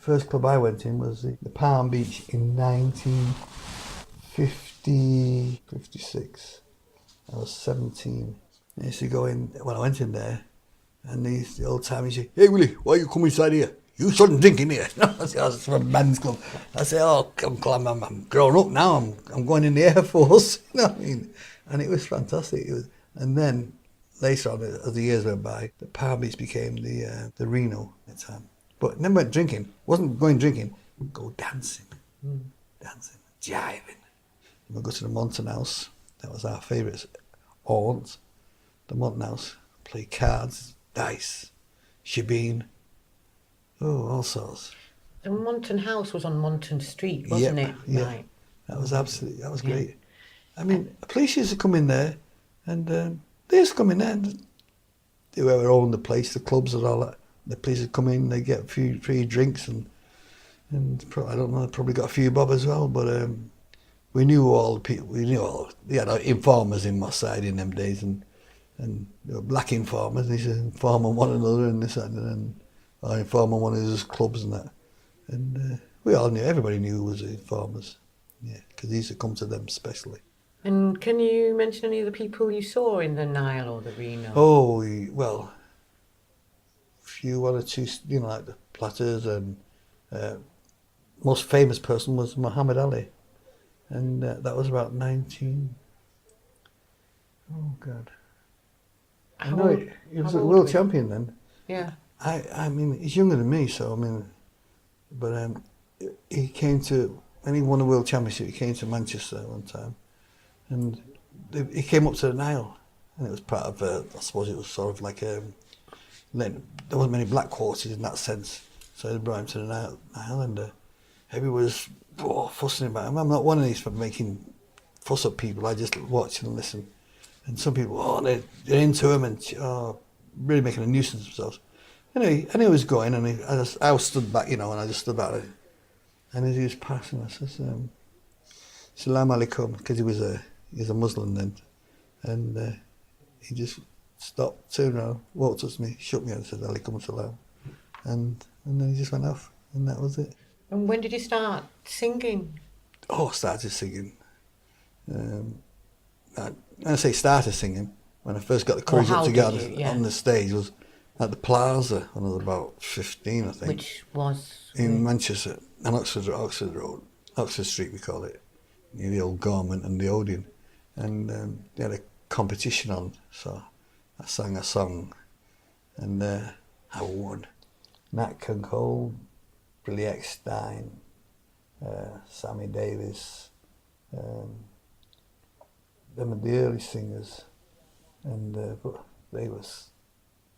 first club I went in was the Palm Beach in 1956. I was 17. I used to go in, when I went in there, and the old timers say, "Hey Willie, why you come inside here? You shouldn't drink in here." I said, "Oh, it's from a men's club." I said, "Oh, I'm grown up now, I'm going in the Air Force." You know what I mean? And it was fantastic. And then later on, as the years went by, the Palm Beach became the Reno at the time. But never went drinking. Wasn't going drinking. We'd go dancing, jiving. We'd go to the Monton House. That was our favourite haunt. The Monton House. Play cards, dice, shebeen. Oh, all sorts. The Monton House was on Monton Street, wasn't it? Yeah. Right. That was great. I mean, police used to come in there, and they used to come in there, and whoever owned the place, the clubs and all that, the police would come in, they'd get a few free drinks, and I don't know, probably got a few bob as well, but we knew all the people, we had informers in Moss Side in them days, and there were black informers, and they used to inform on one another, and this and I inform on one of those clubs and that. And we all knew, everybody knew who was the informers, because they used to come to them especially. And can you mention any of the people you saw in the Nile or the Reno? Oh, well, one or two, like the Platters, and most famous person was Muhammed Ali. And that was about 19... Oh, God. I know he was a world champion then. Yeah. I mean, he's younger than me, so I mean, but he came to, when he won the world championship, he came to Manchester one time, and he came up to the Nile, and it was part of, I suppose it was sort of like there wasn't many black quarters in that sense, so they brought him to the Nile, and everyone was fussing about him. I'm not one of these for making fuss at people. I just watch and listen, and some people, they're into him and really making a nuisance of themselves. Anyway, and he was going, and I was stood back, and I just stood back. And as he was passing, I says, "Salam alaikum," because he was a Muslim then, and he just stopped, turned around, walked up to me, shook me, and said, "Alaikum salam," and then he just went off, and that was it. And when did you start singing? Oh, I started singing. When I say started singing, when I first got the courage up to get on the stage was at the Plaza when I was about 15, I think. Which was? In Manchester, on Oxford Road, Oxford Street we call it, near the old Garment and the Odeon. And they had a competition on, so I sang a song, and I won. Nat King Cole, Billy Eckstein, Sammy Davis, them are the early singers, and but they was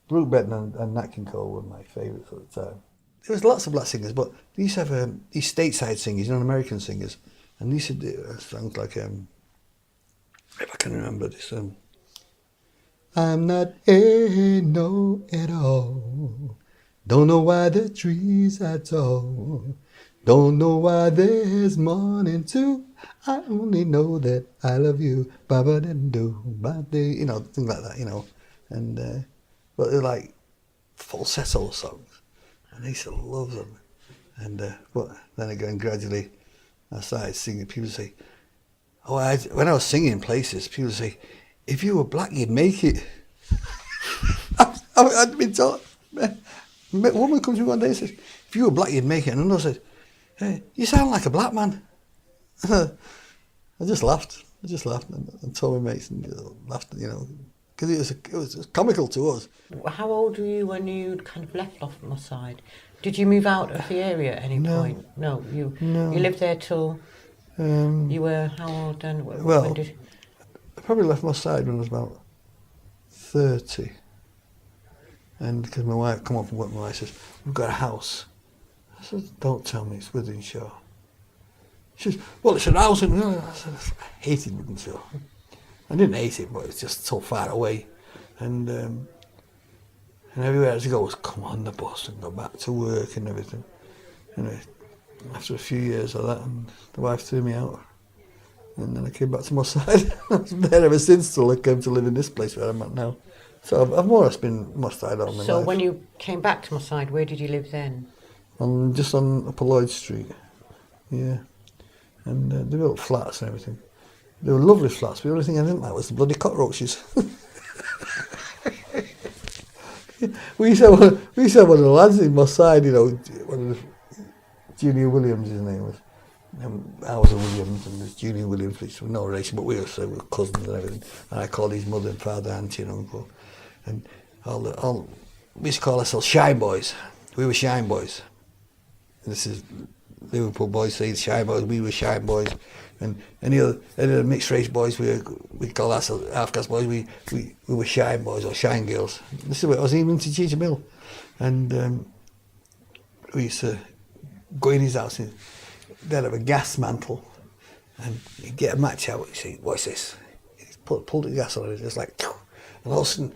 Brooke Benton and Nat King Cole were my favourites at the time. There was lots of black singers, but they used to have these stateside singers, American singers, and they used to do songs like, if I can remember this, "I'm not no at all, don't know why the trees are tall, don't know why there's morning too, I only know that I love you, ba-ba-da-do, ba-da," things like that, and but they're like falsetto songs, and I used to love them. And but then again, gradually, I started singing. People say, when I was singing in places, people say, "If you were black, you'd make it." I'd been told. A woman comes to me one day and says, "If you were black, you'd make it," and another said, "Hey, you sound like a black man." I just laughed. And told my mates and laughed, because it was comical to us. How old were you when you kind of left off Moss Side? Did you move out of the area at any point? No, you lived there till you were how old then? Well, I probably left Moss Side when I was about 30. And because my wife come up from work, my wife says, "We've got a house." I said, "Don't tell me it's Wythenshawe." She says, "Well, it's an house in..." I said, "I hated Wythenshawe." I didn't hate it, but it's just so far away. And everywhere I had to go was come on the bus and go back to work and everything. Anyway, after a few years of that, and the wife threw me out. And then I came back to Moss Side. I've been there ever since till I came to live in this place where I'm at now. So I've more or less been Moss Side all my life. So when you came back to Moss Side, where did you live then? just on Upper Lloyd Street. Yeah. And they built flats and everything. They were lovely flats, but the only thing I didn't like was the bloody cockroaches. we used to have one of the lads in my side, you know, one of the, Junior Williams, his name was. I was a Williams and there's Junior Williams, which was no relation, but we were cousins and everything. And I called his mother and father auntie and uncle. And we used to call ourselves Shine Boys. We were Shine Boys. And this is Liverpool boys say Shine Boys, we were Shine Boys. And any other mixed race boys, we call ourselves half-caste boys, we were Shine Boys or Shine Girls. This is what I was even to Cheetah Mill. And we used to go in his house and they'd have a gas mantle and he'd get a match out and he'd say, what's this? He'd pull the gas on it, it's like, and all of a sudden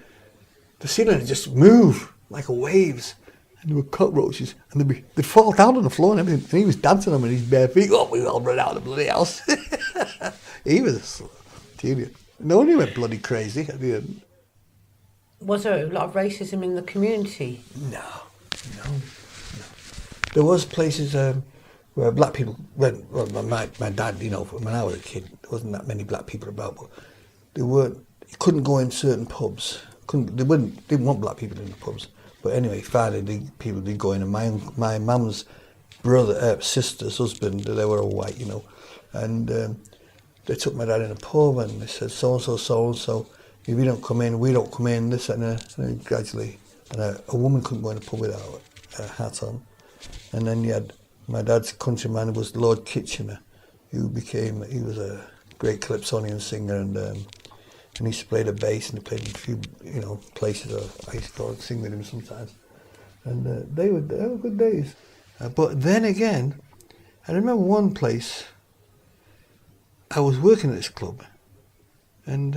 the ceiling would just move like waves. And there were cockroaches, and they'd fall down on the floor and everything. And he was dancing on them with his bare feet. Oh, we all ran out of the bloody house. He was a genius. No one went bloody crazy at the end. Was there a lot of racism in the community? No. There was places where black people went. Well, my dad, you know, when I was a kid, there wasn't that many black people about, but they weren't. You couldn't go in certain pubs. Didn't want black people in the pubs. But anyway, finally, people did go in, and my mum's sister's husband, they were all white, you know, and they took my dad in a pub and they said, so-and-so, if you don't come in, we don't come in, this and that, and then gradually, and a woman couldn't go in a pub without a hat on. And then you had my dad's countryman was Lord Kitchener, he was a great Calypsonian singer, and he used to play the bass, and he played in a few, you know, places. I used to go and sing with him sometimes, and they were good days. But then again, I remember one place. I was working at this club, and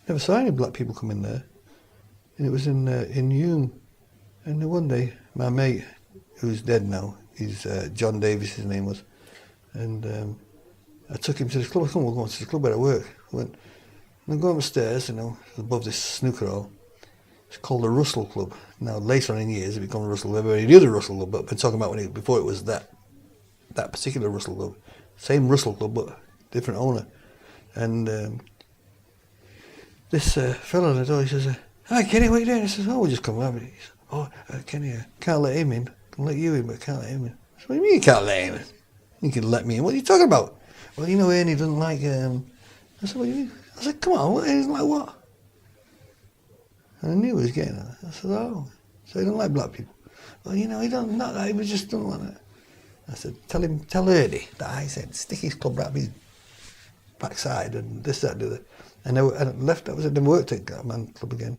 never saw any black people come in there. And it was in Hume, and one day my mate, who's dead now, he's John Davis, his name was, and I took him to this club. I said, we're going to the club where I work. And I go upstairs, you know, above this snooker hall. It's called the Russell Club. Now, later on in years, it became Russell Club. Everybody knew the Russell Club, but I've been talking about before it was that particular Russell Club. Same Russell Club, but different owner. And this fellow at the door, he says, hi, Kenny, what are you doing? I says, oh, we'll just come over. He says, oh, Kenny, can't let him in. I can let you in, but I can't let him in. I said, what do you mean you can't let him in? You can let me in. What are you talking about? Well, you know, Ernie doesn't like... I said, what do you mean? I said, come on, he's like what? And I knew he was getting at it. I said, oh, so he don't like black people. Well, you know, he don't, not that, he just don't want it. I said, tell Ernie that I said, stick his club right up his backside and this, that, and the other. And I left, that was it, then worked at Man Club again.